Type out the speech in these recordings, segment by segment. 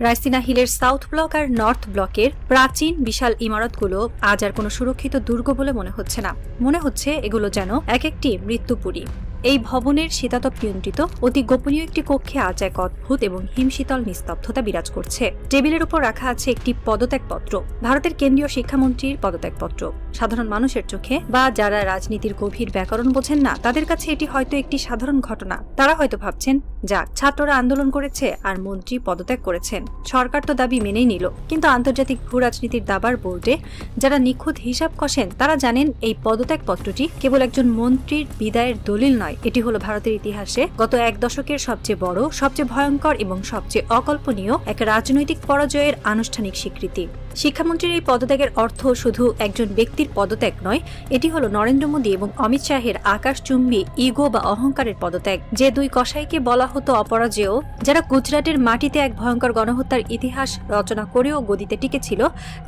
রাইসিনা হিলের south block আর north ব্লকের প্রাচীন বিশাল ইমারতগুলো আজ আর কোনো সুরক্ষিত দুর্গ বলে মনে হচ্ছে না। মনে হচ্ছে এগুলো যেন এক একটি মৃত্যুপুরী। এই ভবনের শীতাতপ নিয়ন্ত্রিত অতি গোপনীয় একটি কক্ষে আজ এক অদ্ভুত এবং হিমশীতল নিস্তব্ধতা বিরাজ করছে। টেবিলের উপর রাখা আছে একটি পদত্যাগপত্র, ভারতের কেন্দ্রীয় শিক্ষামন্ত্রীর পদত্যাগপত্র। সাধারণ মানুষের চোখে বা যারা রাজনীতির গভীর ব্যাকরণ বোঝেন না, তাদের কাছে এটি হয়তো একটি সাধারণ ঘটনা। তারা হয়তো ভাবছেন, যাক, ছাত্ররা আন্দোলন করেছে আর মন্ত্রী পদত্যাগ করেছেন, সরকার তো দাবি মেনেই নিল। কিন্তু আন্তর্জাতিক ভূ রাজনীতির দাবার বোর্ডে যারা নিখুঁত হিসাব কষেন, তারা জানেন এই পদত্যাগপত্রটি কেবল একজন মন্ত্রীর বিদায়ের দলিল নয়, এটি হলো ভারতের ইতিহাসে গত এক দশকের সবচেয়ে বড়, সবচেয়ে ভয়ঙ্কর এবং সবচেয়ে অকল্পনীয় এক রাজনৈতিক পরাজয়ের আনুষ্ঠানিক স্বীকৃতি। শিক্ষামন্ত্রীর এই পদত্যাগের অর্থ শুধু একজন ব্যক্তির পদত্যাগ নয়, এটি হলো নরেন্দ্র মোদী এবং অমিত শাহের আকাশচুম্বী ইগো বা অহংকারের পদত্যাগ। যে দুই কসাইকে বলা হতো অপরাজেয়, যারা গুজরাটের মাটিতে এক ভয়ঙ্কর গণহত্যার ইতিহাস রচনা করেও গদিতে টিকেছিল,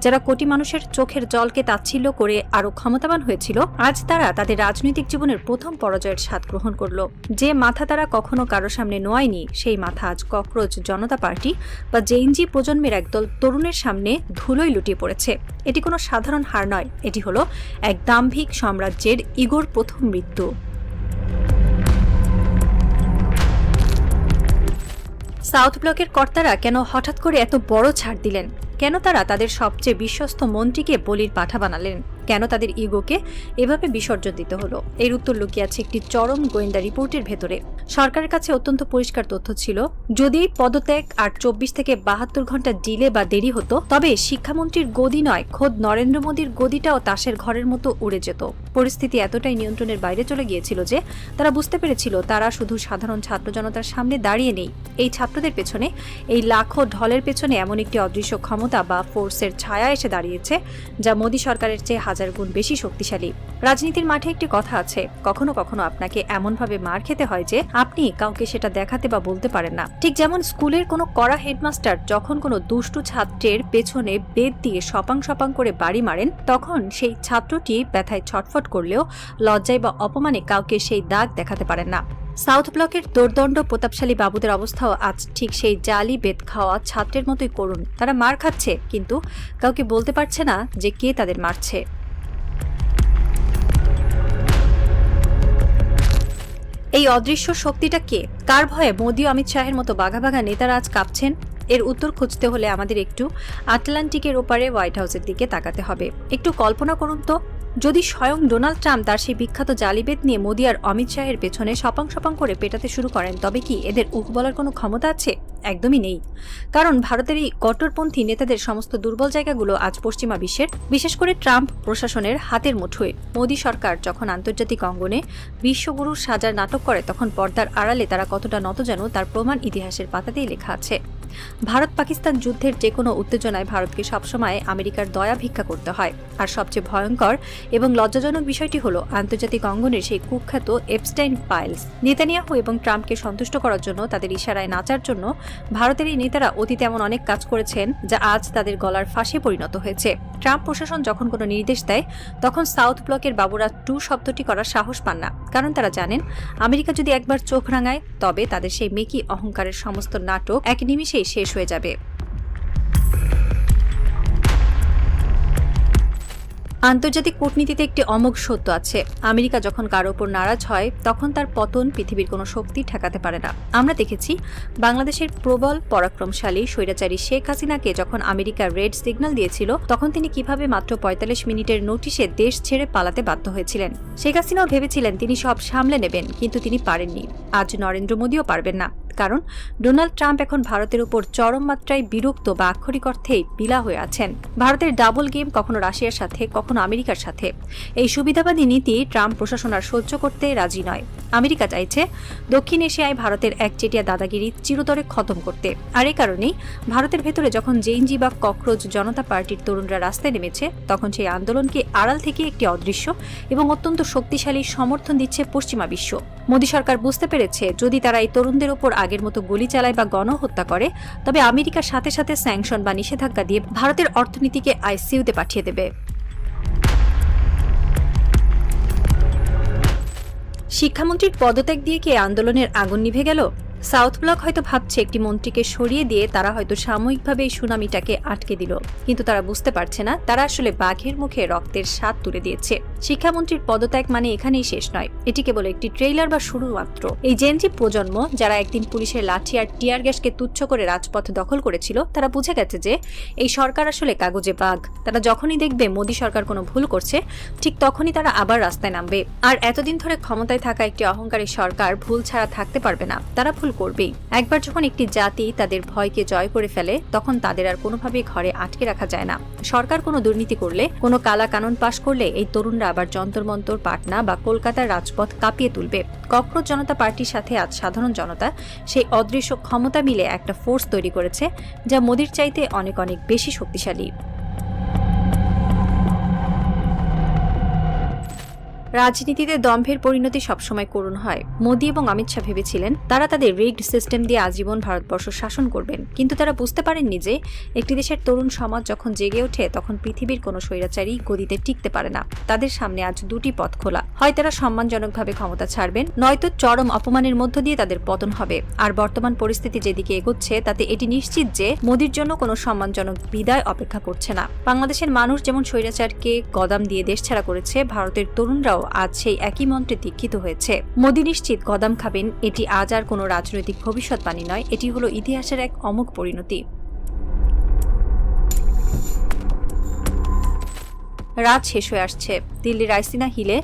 যারা কোটি মানুষের চোখের জলকে তাচ্ছিল্য করে আরো ক্ষমতাবান হয়েছিল, আজ তারা তাদের রাজনৈতিক জীবনের প্রথম পরাজয়ের স্বাদ গ্রহণ করল। যে মাথা তারা কখনো কারো সামনে নোয়ায়নি, সেই মাথা আজ ককরোচ জনতা পার্টি বা জেএনজি প্রজন্মের একদল তরুণের সামনে ধুলোয় লুটিয়ে পড়েছে। এটি কোনো সাধারণ হার নয়, এটি হলো এক দাম্ভিক সাম্রাজ্যের ইগোর প্রথম মৃত্যু। সাউথ ব্লকের কর্তারা কেন হঠাৎ করে এত বড় ছাড় দিলেন? কেন তারা তাদের সবচেয়ে বিশ্বস্ত মন্ত্রীকে বলির পাঠা বানালেন? কেন তাদের ইগোকে এভাবে বিসর্জন দিতে হলো? এর উত্তর লুকিয়ে আছে একটি চরম গোয়েন্দা রিপোর্টের ভেতরে। সরকারের কাছে অত্যন্ত পরিষ্কার তথ্য ছিল, যদি পদত্যাগ আর 24 থেকে 72 ঘন্টা ডিলে বা দেরি হতো, তবে শিক্ষামন্ত্রীর গদি নয়, খোদ নরেন্দ্র মোদীর গদিটাও তাসের ঘরের মতো উড়ে যেত। পরিস্থিতি এতটাই নিয়ন্ত্রণের বাইরে চলে গিয়েছিল যে তারা বুঝতে পেরেছিল তারা শুধু সাধারণ ছাত্র জনতার সামনে দাঁড়িয়ে নেই, এই ছাত্রদের পেছনে, এই লাখো ঢলের পেছনে এমন একটি অদৃশ্য ক্ষমতা বা ফোর্সের ছায়া এসে দাঁড়িয়েছে, যা মোদী সরকারের চেয়ে হাজার গুণ বেশি শক্তিশালী। রাজনীতির মাঠে একটি কথা আছে, কখনো কখনো আপনাকে এমনভাবে মার খেতে হয় যে আপনি কাউকে সেটা দেখাতে বা বলতে পারেন না। ঠিক যেমন স্কুলের কোনো কড়া হেডমাস্টার যখন কোনো দুষ্টু ছাত্রের পেছনে বেত দিয়ে সপাং সপাং করে বাড়ি মারেন, তখন সেই ছাত্রটি ব্যথায় ছটফট করলেও লজ্জায় বা অপমানে কাউকে সেই দাগ দেখাতে পারেন না। সাউথ ব্লকের দোর্দণ্ড প্রতাপশালী বাবুদের অবস্থাও আজ ঠিক সেই জালি বেত খাওয়া ছাত্রের মতোই করুণ। তারা মার খাচ্ছে, কিন্তু কাউকে বলতে পারছে না যে কে তাদের মারছে। এই অদৃশ্য শক্তিটা কে? কার ভয়ে মোদী অমিত শাহের মতো বাঘা বাঘা নেতারা আজ কাঁপছেন? এর উত্তর খুঁজতে হলে আমাদের একটু আটলান্টিকের ওপারে হোয়াইট হাউসের দিকে তাকাতে হবে। একটু কল্পনা করুন তো, যদি স্বয়ং ডোনাল্ড ট্রাম্প তার সেই বিখ্যাত জালিবেত নিয়ে মোদী আর অমিত শাহের পেছনে সপাং সপাং করে পেটাতে শুরু করেন, তবে কি এদের উহ বলার কোনো ক্ষমতা আছে? একদমই নেই। কারণ ভারতের এই কট্টরপন্থী নেতাদের সমস্ত দুর্বল জায়গাগুলো আজ পশ্চিমা বিশ্বের, বিশেষ করে ট্রাম্প প্রশাসনের হাতের মুঠোয়। মোদী সরকার যখন আন্তর্জাতিক অঙ্গনে বিশ্বগুরুর সাজার নাটক করে, তখন পর্দার আড়ালে তারা কতটা নত যেন তার প্রমাণ ইতিহাসের পাতাতেই লেখা আছে। ভারত পাকিস্তান যুদ্ধের যে কোনো উত্তেজনায় ভারতকে সবসময় আমেরিকার দয়া ভিক্ষা করতে হয়। আর সবচেয়ে ভয়ঙ্কর এবং লজ্জাজনক বিষয়টি হলো আন্তর্জাতিক অঙ্গনের সেই কুখ্যাত এপস্টাইন ফাইলস। নেতানিয়াহু এবং ট্রাম্পকে সন্তুষ্ট করার জন্য, তাদের ইশারায় নাচার জন্য ভারতের এই নেতারা অতীতে এমন অনেক কাজ করেছেন যা আজ তাদের গলার ফাঁসে পরিণত হয়েছে। ট্রাম্প প্রশাসন যখন কোনো নির্দেশ দেয়, তখন সাউথ ব্লকের বাবুরা টু শব্দটি করার সাহস পান না, কারণ তারা জানেন আমেরিকা যদি একবার চোখ রাঙায়, তবে তাদের সেই মেকি অহংকারের সমস্ত নাটক এক নিমিষেই শেষ হয়ে যাবে। আন্তর্জাতিক কূটনীতিতে একটি অমোঘ সত্য আছে, আমেরিকা যখন কারো ওপর নারাজ হয়, তখন তার পতন পৃথিবীর কোনো শক্তি ঠেকাতে পারে না। আমরা দেখেছি বাংলাদেশের প্রবল পরাক্রমশালী স্বৈরাচারী শেখ হাসিনাকে যখন আমেরিকা রেড সিগন্যাল দিয়েছিল, তখন তিনি কিভাবে মাত্র ৪৫ মিনিটের নোটিশে দেশ ছেড়ে পালাতে বাধ্য হয়েছিলেন। শেখ হাসিনাও ভেবেছিলেন তিনি সব সামলে নেবেন, কিন্তু তিনি পারেননি। আজ নরেন্দ্র মোদীও পারবেন না, কারণ ডোনাল্ড ট্রাম্প এখন ভারতের উপর চরম মাত্রায় বিরক্ত বা আক্ষরিক অর্থেই বিলা হয়ে আছেন। ভারতের ডাবল গেম, কখনো রাশিয়ার সাথে, কখনো আমেরিকার সাথে। এই সুবিধাবাদী নীতি ট্রাম্প প্রশাসন আর সহ্য করতে রাজি নয়। আমেরিকা চাইছে দক্ষিণ এশিয়ায় ভারতের একচেটিয়া দাদাগিরি চিরতরে খতম করতে। আর এই কারণেই ভারতের ভেতরে যখন জেএনজি বা ককরোচ জনতা পার্টির তরুণরা রাস্তায় নেমেছে, তখন সেই আন্দোলনকে আড়াল থেকে একটি অদৃশ্য এবং অত্যন্ত শক্তিশালী সমর্থন দিচ্ছে পশ্চিমা বিশ্ব। মোদী সরকার বুঝতে পেরেছে, যদি তারা এই তরুণদের উপর আগের মতো গুলি চালায় বা গণহত্যা করে, তবে আমেরিকার সাথে সাথে স্যাংশন বা নিষেধাজ্ঞা দিয়ে ভারতের অর্থনীতিকে আইসিইউতে পাঠিয়ে দেবে। শিক্ষামন্ত্রীর পদত্যাগ দিয়ে কি আন্দোলনের আগুন নিভে গেল? সাউথ ব্লক হয়তো ভাবছে একটি মন্ত্রীকে সরিয়ে দিয়ে তারা হয়তো সাময়িকভাবে এই সুনামিটাকে আটকে দিল, কিন্তু তারা বুঝতে পারছে না তারা আসলে বাঘের মুখে রক্তের স্বাদ তুলে দিয়েছে। শিক্ষামন্ত্রীর পদত্যাগ মানে এখানেই শেষ নয়, এটি কেবল একটি ট্রেইলার বা শুরু মাত্র। এই জেনজি প্রজন্ম যারা একদিন পুলিশের লাঠি আর টিয়ার গ্যাসকে তুচ্ছ করে রাজপথ দখল করেছিল, তারা বুঝে গেছে যে এই সরকার আসলে কাগজে বাঘ। তারা যখনই দেখবে মোদী সরকার কোনো ভুল করছে, ঠিক তখনই তারা আবার রাস্তায় নামবে। আর এতদিন ধরে ক্ষমতায় থাকা একটি অহংকারী সরকার ভুল ছাড়া থাকতে পারবে না, তারা ভুল করবেই। একবার যখন একটি জাতি তাদের ভয়কে জয় করে ফেলে, তখন তাদের আর কোনোভাবেই ঘরে আটকে রাখা যায় না। সরকার কোনো দুর্নীতি করলে, কোনো কালা কানুন পাশ করলে এই তরুণরা আবার যন্তর মন্তর, পাটনা বা কলকাতার রাজপথ কাঁপিয়ে তুলবে। ককরোচ জনতা পার্টির সাথে আজ সাধারণ জনতা সেই অদৃশ্য ক্ষমতা মিলে একটা ফোর্স তৈরি করেছে, যা মোদির চাইতে অনেক অনেক বেশি শক্তিশালী। রাজনীতিতে দম্ভের পরিণতি সবসময় করুণ হয়। মোদী এবং অমিত শাহ ভেবেছিলেন তারা তাদের রিগড সিস্টেম দিয়ে আজীবন ভারতবর্ষ শাসন করবেন, কিন্তু তারা বুঝতে পারেননি যে একটি দেশের তরুণ সমাজ যখন জেগে ওঠে, তখন পৃথিবীর কোনো স্বৈরাচারী গদিতে টিকতে পারে না। তাদের সামনে আজ দুটি পথ খোলা, হয় তারা সম্মানজনকভাবে ক্ষমতা ছাড়বেন, নয়তো চরম অপমানের মধ্য দিয়ে তাদের পতন হবে। আর বর্তমান পরিস্থিতি যেদিকে এগোচ্ছে, তাতে এটি নিশ্চিত যে মোদীর জন্য কোনো সম্মানজনক বিদায় অপেক্ষা করছে না। বাংলাদেশের মানুষ যেমন স্বৈরাচারকে গদাম দিয়ে দেশ ছাড়া করেছে, ভারতের তরুণরাও আজ সেই একই মন্ত্রে দীক্ষিত হয়েছে। মোদী নিশ্চিত গদাম খাবেন। এটি আজ আর কোনো রাজনৈতিক ভবিষ্যৎবাণী নয়, এটি হলো ইতিহাসের এক অমোঘ পরিণতি। রাত শেষ হয়ে আসছে। দিল্লির রাইসিনা হিলে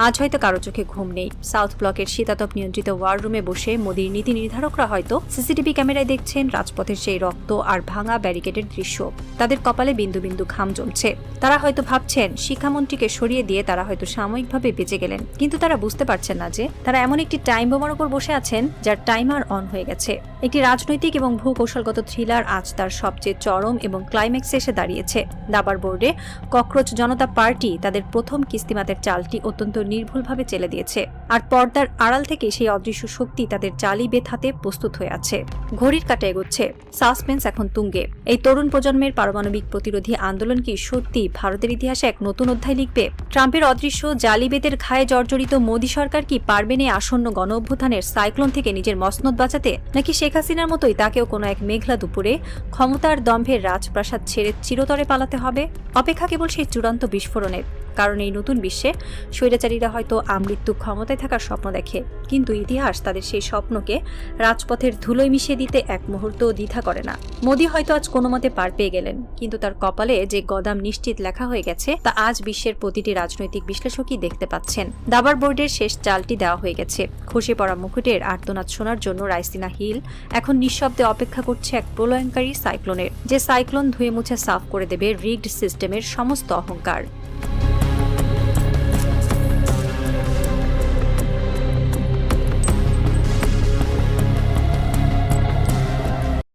আজ হয়তো কারো চোখে ঘুম নেই। সাউথ ব্লকের শীতাতপ নিয়ন্ত্রিত ওয়ার রুমে বসে মোদীর নীতি নির্ধারকরা হয়তো সিসিটিভি ক্যামেরায় দেখছেন রাজপথের সেই রক্ত আর ভাঙা ব্যারিকেডের দৃশ্য। তাদের কপালে বিন্দু বিন্দু ঘাম জমছে। তারা হয়তো ভাবছেন শিক্ষামন্ত্রীকে সরিয়ে দিয়ে তারা হয়তো সাময়িকভাবে বেঁচে গেলেন, কিন্তু তারা বুঝতে পারছেন না যে তারা এমন একটি টাইম বোমার উপর বসে আছেন যার টাইমার অন হয়ে গেছে। একটি রাজনৈতিক এবং ভূকৌশলগত থ্রিলার আজ তার সবচেয়ে চরম এবং ক্লাইম্যাক্সে এসে দাঁড়িয়েছে। দাবার বোর্ডে ককরোচ জনতা পার্টি তাদের প্রথম কিস্তিমাতের চালটি অত্যন্ত নির্ভুলভাবে চেলে দিয়েছে, আর পর্দার আড়াল থেকে সেই অদৃশ্য শক্তি তাদের জালি বেথাতে প্রস্তুত হয়ে আছে। ঘড়ির কাঁটা এগোচ্ছে, সাসপেন্স এখন তুঙ্গে। এই তরুণ প্রজন্মের পারমাণবিক প্রতিরোধী আন্দোলন কি সত্যি ভারতের ইতিহাসে এক নতুন অধ্যায় লিখবে? ট্রাম্পের অদৃশ্য জালি বেতের ঘায়ে জর্জরিত মোদী সরকার কি পারবেন এই আসন্ন গণ অভ্যুত্থানের সাইক্লোন থেকে নিজের মসনদ বাঁচাতে, নাকি শেখ হাসিনার মতোই তাকেও কোনো এক মেঘলা দুপুরে ক্ষমতার দম্ভের রাজপ্রাসাদ ছেড়ে চিরতরে পালাতে হবে? অপেক্ষা কেবল সেই চূড়ান্ত বিস্ফোরণের। কারণ এই নতুন বিশ্বে স্বৈরাচারীরা হয়তো আমৃত্যু ক্ষমতায় থাকার স্বপ্ন দেখে, কিন্তু ইতিহাস তাদের সেই স্বপ্নকে রাজপথের ধুলোয় মিশিয়ে দিতে এক মুহূর্তও দ্বিধা করে না। মোদী হয়তো আজ কোনো মতে পার পেয়ে গেলেন, কিন্তু তার কপালে যে গদাম নিশ্চিত লেখা হয়ে গেছে তা আজ বিশ্বের প্রতিটি রাজনৈতিক বিশ্লেষকই দেখতে পাচ্ছেন। দাবার বোর্ডের শেষ চালটি দেওয়া হয়ে গেছে। খসে পড়া মুকুটের আর্তনাদ শোনার জন্য রাইসিনা হিল এখন নিঃশব্দে অপেক্ষা করছে এক প্রলয়ঙ্কারী সাইক্লোনের, যে সাইক্লোন ধুয়ে মুছে সাফ করে দেবে রিগড সিস্টেমের সমস্ত অহংকার।